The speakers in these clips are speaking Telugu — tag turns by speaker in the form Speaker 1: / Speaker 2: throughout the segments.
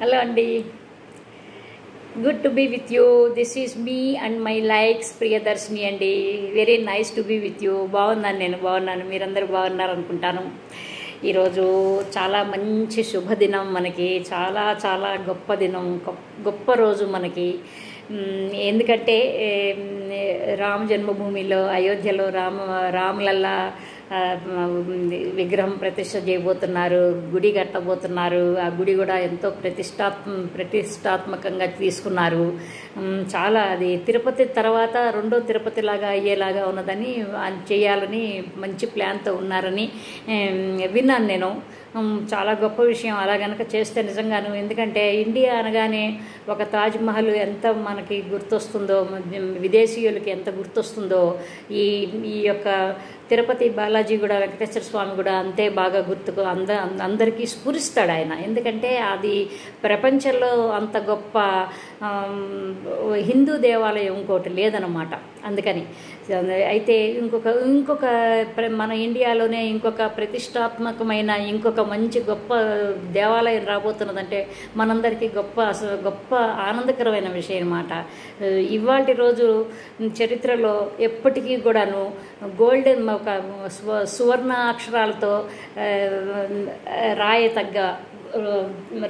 Speaker 1: హలో అండి, good to be with you. This is me and my likes Priyadarshini అండి. Very nice to be with you. నేను బాగున్నాను, మీరందరూ బాగున్నారు అనుకుంటాను. ఈరోజు చాలా మంచి శుభదినం, మనకి చాలా చాలా గొప్ప దినం, గొప్ప రోజు మనకి. ఎందుకంటే రామ జన్మభూమిలో అయోధ్యలో రాములల్లా విగ్రహం ప్రతిష్ఠ చేయబోతున్నారు, గుడి కట్టబోతున్నారు. ఆ గుడి కూడా ఎంతో ప్రతిష్టాత్మకంగా తీసుకున్నారు. చాలా అది తిరుపతి తర్వాత రెండో తిరుపతి లాగా అయ్యేలాగా ఉన్నదని చేయాలని మంచి ప్లాన్తో ఉన్నారని విన్నాను నేను. చాలా గొప్ప విషయం అలా గనక చేస్తే నిజంగాను. ఎందుకంటే ఇండియా అనగానే ఒక తాజ్మహల్ ఎంత మనకి గుర్తొస్తుందో, విదేశీయులకి ఎంత గుర్తొస్తుందో, ఈ యొక్క తిరుపతి బాలాజీ కూడా, వెంకటేశ్వర స్వామి కూడా అంతే బాగా గుర్తుకు అందరికీ స్ఫురిస్తాడు ఆయన. ఎందుకంటే అది ప్రపంచంలో అంత గొప్ప హిందూ దేవాలయం ఇంకోటి లేదన్నమాట. అందుకని అయితే ఇంకొక మన ఇండియాలోనే ఇంకొక ప్రతిష్టాత్మకమైన ఇంకొక మంచి గొప్ప దేవాలయం రాబోతున్నదంటే మనందరికీ గొప్ప ఆనందకరమైన విషయం అన్నమాట. ఇవాల్టి రోజు చరిత్రలో ఎప్పటికీ కూడాను గోల్డెన్ ఒక సువర్ణ అక్షరాలతో రాయతగ్గ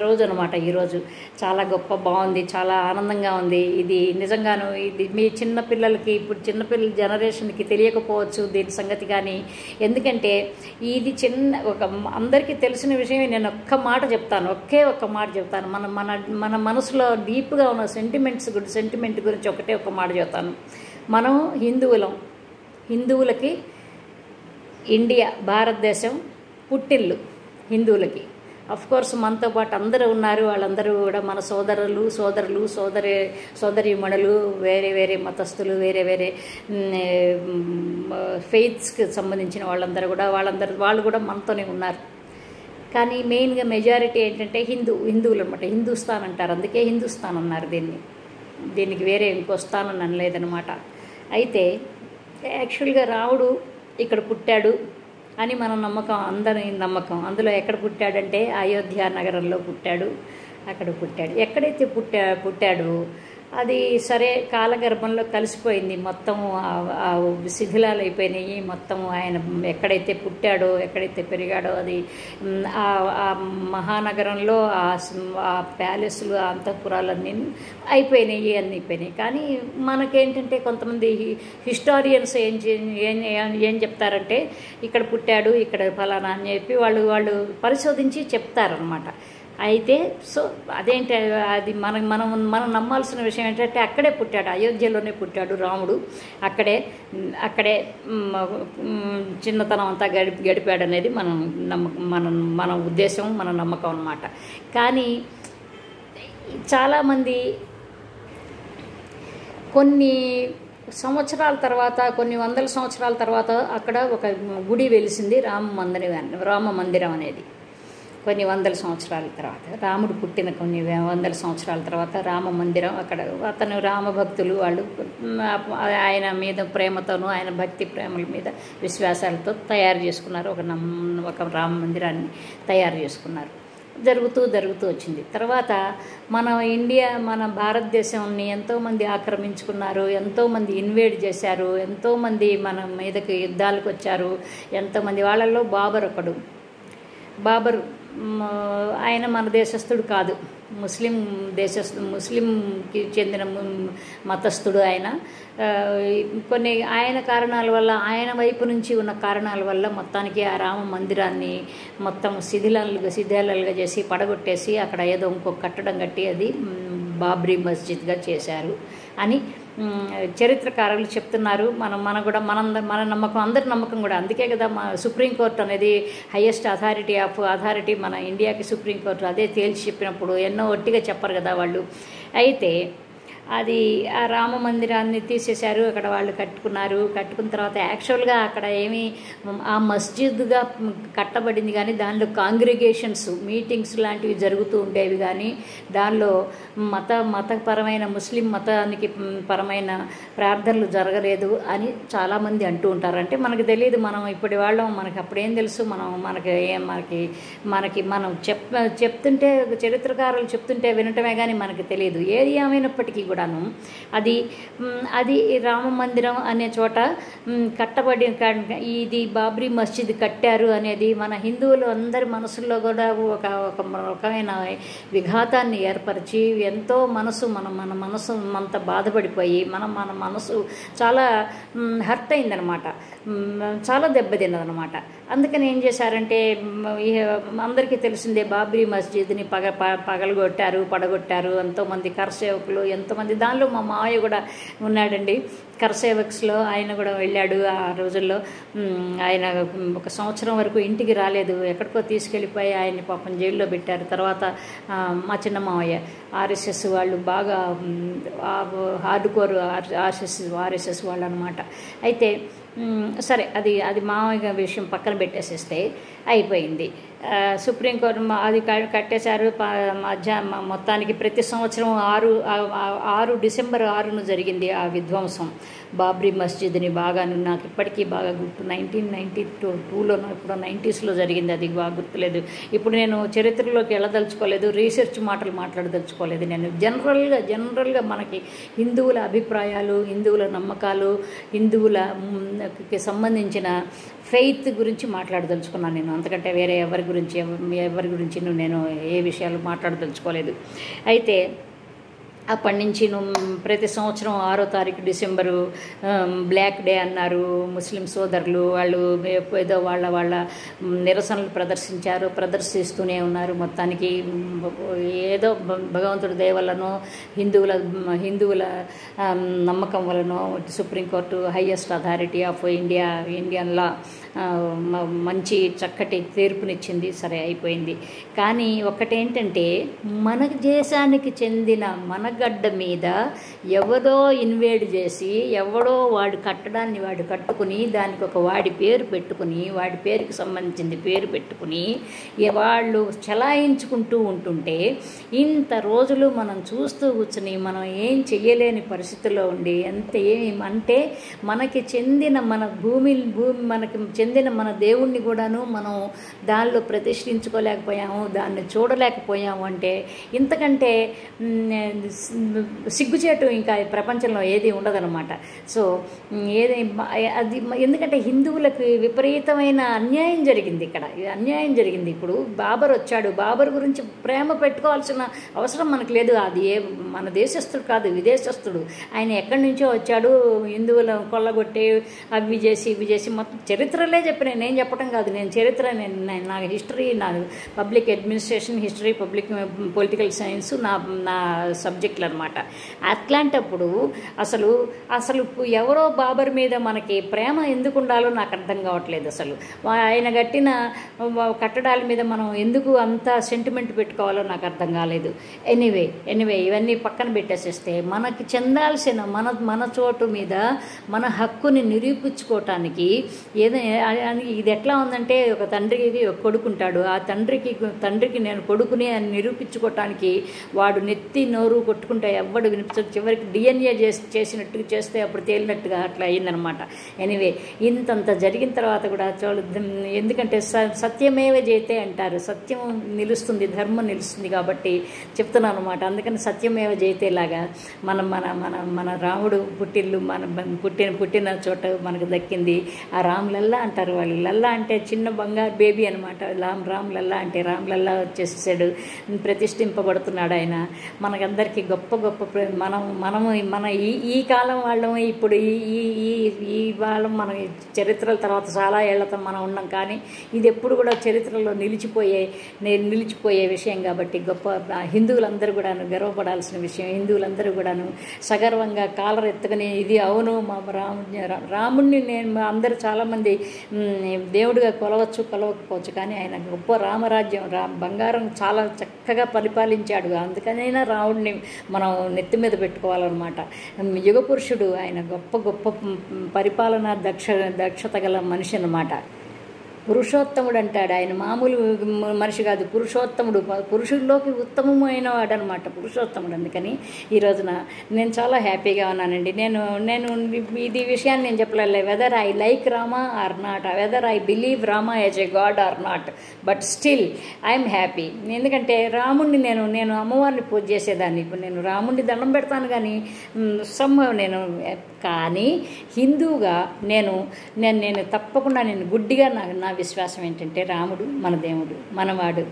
Speaker 1: రోజు అనమాట. ఈరోజు చాలా బాగుంది, చాలా ఆనందంగా ఉంది. ఇది నిజంగాను ఇది మీ చిన్నపిల్లలకి, ఇప్పుడు చిన్నపిల్లల జనరేషన్కి తెలియకపోవచ్చు దీని సంగతి. కానీ ఎందుకంటే ఇది అందరికీ తెలిసిన విషయమే. నేను ఒక్క మాట చెప్తాను. మన మనసులో డీప్గా ఉన్న సెంటిమెంట్ గురించి ఒక మాట చెప్తాను. మనం హిందువులకి ఇండియా, భారతదేశం పుట్టిల్లు హిందువులకి. కోర్స్ మనతో పాటు అందరూ ఉన్నారు. వాళ్ళందరూ కూడా మన సోదరీమణులు, వేరే మతస్థులు, వేరే ఫెయిత్స్కి సంబంధించిన వాళ్ళు కూడా మనతోనే ఉన్నారు. కానీ మెయిన్గా మెజారిటీ ఏంటంటే హిందువులు అనమాట. హిందూస్థాన్ అంటారు, అందుకే హిందూస్థాన్ అన్నారు దీనికి వేరే ఇంకో స్థానం అనలేదనమాట. అయితే యాక్చువల్గా రాముడు ఇక్కడ పుట్టాడు అని మన నమ్మకం, అందరి నమ్మకం. అందులో ఎక్కడ పుట్టాడంటే అయోధ్య నగరంలో పుట్టాడు. ఎక్కడైతే పుట్టాడు అది సరే కాలగర్భంలో కలిసిపోయింది. మొత్తం శిథిలాలు అయిపోయినాయి. మొత్తం ఆయన ఎక్కడైతే పుట్టాడో, ఎక్కడైతే పెరిగాడో అది ఆ మహానగరంలో ఆ ప్యాలెస్లు, అంతఃపురాలన్నీ అయిపోయినాయి. కానీ మనకేంటంటే కొంతమంది హిస్టారియన్స్ ఏం చెప్తారంటే ఇక్కడ పుట్టాడు, ఇక్కడ ఫలానా అని చెప్పి వాళ్ళు పరిశోధించి చెప్తారనమాట. అయితే అదేంటి అది మనం నమ్మాల్సిన విషయం ఏంటంటే అక్కడే పుట్టాడు, అయోధ్యలోనే పుట్టాడు రాముడు. అక్కడే చిన్నతనం అంతా గడిపాడు అనేది మన ఉద్దేశం, మన నమ్మకం అన్నమాట. కానీ చాలామంది కొన్ని సంవత్సరాల తర్వాత, కొన్ని వందల సంవత్సరాల తర్వాత అక్కడ ఒక గుడి వెలిసింది, రామ మందిరం అనేది. కొన్ని వందల సంవత్సరాల తర్వాత, రాముడు పుట్టిన కొన్ని వందల సంవత్సరాల తర్వాత రామ మందిరం అక్కడ అతను రామభక్తులు వాళ్ళు ఆయన మీద ప్రేమతోనూ, ఆయన భక్తి ప్రేమల మీద విశ్వాసాలతో తయారు చేసుకున్నారు. ఒక రామ మందిరాన్ని తయారు చేసుకున్నారు. జరుగుతూ వచ్చింది. తర్వాత మన భారతదేశాన్ని ఎంతోమంది ఆక్రమించుకున్నారు, ఎంతోమంది ఇన్వేడ్ చేశారు, ఎంతోమంది మన మీదకి యుద్ధాలకు వచ్చారు. ఎంతోమంది వాళ్ళల్లో బాబర్ ఆయన మన దేశస్థుడు కాదు, ముస్లింకి చెందిన మతస్థుడు ఆయన. కొన్ని ఆయన కారణాల వల్ల, ఆయన వైపు నుంచి ఉన్న కారణాల వల్ల మొత్తానికి ఆ రామ మందిరాన్ని మొత్తం శిథిలాలుగా చేసి పడగొట్టేసి అక్కడ ఏదో ఇంకొక కట్టడం కట్టి అది బాబ్రీ మస్జిద్గా చేశారు అని చరిత్రకారులు చెప్తున్నారు. మన నమ్మకం, అందరి నమ్మకం కూడా. అందుకే కదా సుప్రీంకోర్టు అనేది హయ్యెస్ట్ అథారిటీ మన ఇండియాకి సుప్రీంకోర్టు అదే తేల్చి చెప్పినప్పుడు ఎన్నో ఒట్టిగా చెప్పరు కదా వాళ్ళు. అయితే అది ఆ రామ మందిరాన్ని తీసేశారు, అక్కడ వాళ్ళు కట్టుకున్న తర్వాత యాక్చువల్గా అక్కడ ఏమీ ఆ మస్జిద్గా కట్టబడింది, కానీ దానిలో కాంగ్రిగేషన్స్ మీటింగ్స్ లాంటివి జరుగుతూ ఉండేవి, కానీ దానిలో మతపరమైన ముస్లిం మతానికి పరమైన ప్రార్థనలు జరగలేదు అని చాలామంది అంటూ ఉంటారు. అంటే మనకు తెలియదు, మనం ఇప్పటి వాళ్ళం, మనకి అప్పుడేం తెలుసు, మనం చెప్తుంటే చరిత్రకారులు చెప్తుంటే వినటమే కానీ మనకు తెలియదు. ఏది ఏమైనప్పటికీ కూడాను అది రామ మందిరం అనే చోట కట్టబడి ఇది బాబ్రీ మస్జిద్ కట్టారు అనేది మన హిందువులు అందరి మనసుల్లో కూడా ఒక రకమైన విఘాతాన్ని ఏర్పరిచి ఎంతో మన మనసు అంత బాధపడిపోయి మన మనసు చాలా హర్ట్ అయిందనమాట, చాలా దెబ్బతిన్నదనమాట. అందుకని ఏం చేశారంటే అందరికీ తెలిసిందే బాబ్రీ మస్జిద్ని పడగొట్టారు ఎంతోమంది కరసేవకులు, ఎంతోమంది, దానిలో మా మావయ్య కూడా ఉన్నాడండి కరసేవక్స్లో. ఆయన కూడా వెళ్ళాడు ఆ రోజుల్లో. ఆయన 1 సంవత్సరం వరకు ఇంటికి రాలేదు, ఎక్కడికో తీసుకెళ్ళిపోయి ఆయన్ని పాపం జైల్లో పెట్టారు. తర్వాత మా చిన్న మావయ్య ఆర్ఎస్ఎస్ వాళ్ళు బాగా హార్డ్ కోర్ ఆర్ఎస్ఎస్ వాళ్ళు అనమాట. అయితే సరే, అది మామూలుగా విషయం పక్కన పెట్టేసేస్తే అయిపోయింది. సుప్రీంకోర్టు అది కట్టేశారు. మొత్తానికి ప్రతి సంవత్సరం 6 డిసెంబర్ 6న జరిగింది ఆ విధ్వంసం బాబ్రీ మస్జిద్ని. బాగాను నాకు ఇప్పటికీ బాగా గుర్తు. 1992లోనో ఇప్పుడు 90స్లో జరిగింది, అది బాగా గుర్తులేదు. ఇప్పుడు నేను చరిత్రలోకి వెళ్ళదలుచుకోలేదు, రీసెర్చ్ మాటలు మాట్లాడదలుచుకోలేదు. నేను జనరల్గా మనకి హిందువుల అభిప్రాయాలు, హిందువుల నమ్మకాలు, హిందువులకి సంబంధించిన ఫెయిత్ గురించి మాట్లాడదలుచుకున్నాను నేను. అంతకంటే వేరే ఎవరి గురించి నేను ఏ విషయాలు మాట్లాడదలుచుకోలేదు. అయితే అప్పటి నుంచి ప్రతి సంవత్సరం 6వ తారీఖు డిసెంబరు బ్లాక్ డే అన్నారు ముస్లిం సోదరులు. వాళ్ళు ఏదో వాళ్ళ నిరసనలు ప్రదర్శిస్తూనే ఉన్నారు. మొత్తానికి ఏదో భగవంతుడి దయ వల్లనో హిందువుల నమ్మకం వలనో supreme court highest authority of Indian law మంచి చక్కటి తీర్పునిచ్చింది. సరే, అయిపోయింది. కానీ ఒకటేంటంటే మన దేశానికి చెందిన మన గడ్డ మీద ఎవరో ఇన్వేడ్ చేసి ఎవడో వాడు కట్టడాన్ని వాడు కట్టుకుని దానికి ఒక వాడి పేరు పెట్టుకుని వాడి పేరుకి సంబంధించింది పేరు పెట్టుకుని వాళ్ళు చలాయించుకుంటూ ఉంటుంటే ఇంత రోజులు మనం చూస్తూ కూర్చుని మనం ఏం చెయ్యలేని పరిస్థితుల్లో ఉండి అంటే మనకి చెందిన మన మనకి చెందిన మన దేవుణ్ణి కూడాను మనం దానిలో ప్రతిష్ఠించుకోలేకపోయాము, దాన్ని చూడలేకపోయాము. అంటే ఇంతకంటే సిగ్గుచేటు ఇంకా ప్రపంచంలో ఏది ఉండదన్నమాట. సో అది ఎందుకంటే హిందువులకు విపరీతమైన అన్యాయం జరిగింది ఇక్కడ. అన్యాయం జరిగింది. ఇప్పుడు బాబర్ వచ్చాడు, బాబర్ గురించి ప్రేమ పెట్టుకోవాల్సిన అవసరం మనకు లేదు. అది మన దేశస్థుడు కాదు, విదేశస్థుడు. ఆయన ఎక్కడి నుంచో వచ్చాడు, హిందువుల కొల్లగొట్టి అవి చేసి మొత్తం చరిత్రలే చెప్పిన, నేను చెప్పడం కాదు, నేను చరిత్ర, నా హిస్టరీ, నా public administration history, political science నా సబ్జెక్టులు అనమాట. అట్లాంటప్పుడు అసలు ఎవరో బాబర్ మీద మనకి ప్రేమ ఎందుకు ఉండాలో నాకు అర్థం కావట్లేదు. అసలు ఆయన కట్టిన కట్టడాల మీద మనం ఎందుకు అంత సెంటిమెంట్ పెట్టుకోవాలో నాకు అర్థం కాలేదు. ఎనీవే ఇవన్నీ పక్కన పెట్టేసేస్తే మనకి చెందాల్సిన మన చోటు మీద మన హక్కుని నిరూపించుకోవటానికి ఇది ఎట్లా ఉందంటే, ఒక తండ్రికి ఒక కొడుకుంటాడు, ఆ తండ్రికి నేను కొడుకుని అని నిరూపించుకోవటానికి వాడు నెత్తి నోరు కొట్టుకుంటే ఎవ్వడు వినిపించదు. చివరికి డిఎన్ఏ చేసినట్టుగా చేస్తే అప్పుడు తేలినట్టుగా అట్లా అయిందనమాట. ఎనీవే ఇంతంత జరిగిన తర్వాత కూడా ఎందుకంటే సత్యమేవ జయతే అంటారు, సత్యం నిలుస్తుంది, ధర్మం నిలుస్తుంది కాబట్టి చెప్తున్నాను అనమాట. అందుకని సత్యమేవ జయతే లాగా మన రాముడు పుట్టిల్లు పుట్టిన చోట మనకు దక్కింది. ఆ రామ్ లల్లా అంటారు వాళ్ళు. లల్లా అంటే చిన్న బంగారు బేబీ అనమాట. రామ్ లల్లా అంటే రామ్ లల్లా వచ్చేసాడు, ప్రతిష్ఠింపబడుతున్నాడు ఆయన. మనకందరికీ గొప్ప మనము మన ఈ కాలం వాళ్ళము. ఇప్పుడు ఈ వాళ్ళం మన చరిత్రల తర్వాత చాలా ఏళ్లతో మనం ఉన్నాం. కానీ ఇది ఎప్పుడు కూడా చరిత్రలో నిలిచిపోయే విషయం కాబట్టి గొప్ప హిందువులందరూ కూడాను గర్వపడాల్సిన విషయం. హిందువులందరూ కూడాను సగర్వంగా కాలరెత్తుకుని ఇది అవును మా రాముడిని నేను అందరూ చాలామంది దేవుడిగా కొలవచ్చు కొలవకపోవచ్చు, కానీ ఆయన గొప్ప రామరాజ్యం బంగారం చాలా చక్కగా పరిపాలించాడు. అందుకనైనా రాముడిని మనం నెత్తి మీద పెట్టుకోవాలన్నమాట. యుగ పురుషుడు ఆయన గొప్ప గొప్ప పరిపాలన దక్షత గల మనిషి అన్నమాట. పురుషోత్తముడు అంటాడు. ఆయన మామూలు మనిషి కాదు, పురుషోత్తముడు, పురుషుల్లోకి ఉత్తమమైన వాడు అనమాట పురుషోత్తముడు. అందుకని ఈ రోజున నేను చాలా హ్యాపీగా ఉన్నానండి. నేను ఇది విషయాన్ని నేను చెప్పలే, whether I like Rama or not, whether I believe Rama as a god or not, but still I'm happy. ఎందుకంటే రాముడిని నేను అమ్మవారిని పూజ చేసేదాన్ని. ఇప్పుడు నేను రాముడిని దండం పెడతాను, కానీ సంభవం కానీ హిందువుగా నేను తప్పకుండా గుడ్డిగా నా విశ్వాసం ఏంటంటే రాముడు మన దేవుడు, మనవాడు,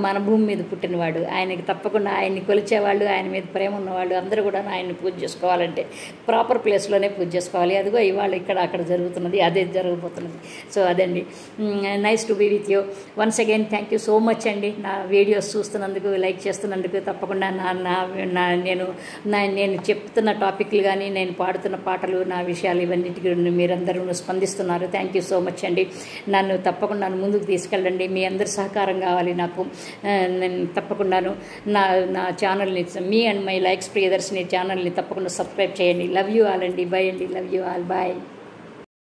Speaker 1: మన భూమి మీద పుట్టినవాడు. ఆయనకి తప్పకుండా ఆయన్ని కొలిచేవాళ్ళు, ఆయన మీద ప్రేమ ఉన్నవాళ్ళు అందరూ కూడా ఆయన్ని పూజ చేసుకోవాలంటే ప్రాపర్ ప్లేస్లోనే పూజ చేసుకోవాలి. అదిగో ఇవాళ అక్కడ జరుగుతున్నది, అదే జరగబోతున్నది. సో అదండి. Nice to be with you once again. Thank you so much అండి. నా వీడియోస్ చూస్తున్నందుకు, లైక్ చేస్తున్నందుకు. తప్పకుండా నేను చెప్తున్న టాపిక్లు కానీ, నేను పాడుతున్న పాటలు, నా విషయాలు ఇవన్నిటికీ మీరందరూ స్పందిస్తున్నారు. థ్యాంక్ యూ సో మచ్ అండి. నన్ను తప్పకుండా ముందుకు తీసుకెళ్ళండి. మీ అందరి సహకారం కావాలి నాకు. నేను తప్పకుండాను నా ఛానల్ని, మీ అండ్ మై లైక్స్ ప్రియదర్శిని ఛానల్ని తప్పకుండా సబ్స్క్రైబ్ చేయండి. లవ్ యూ ఆల్ అండి. బై అండి. Love you all. బాయ్.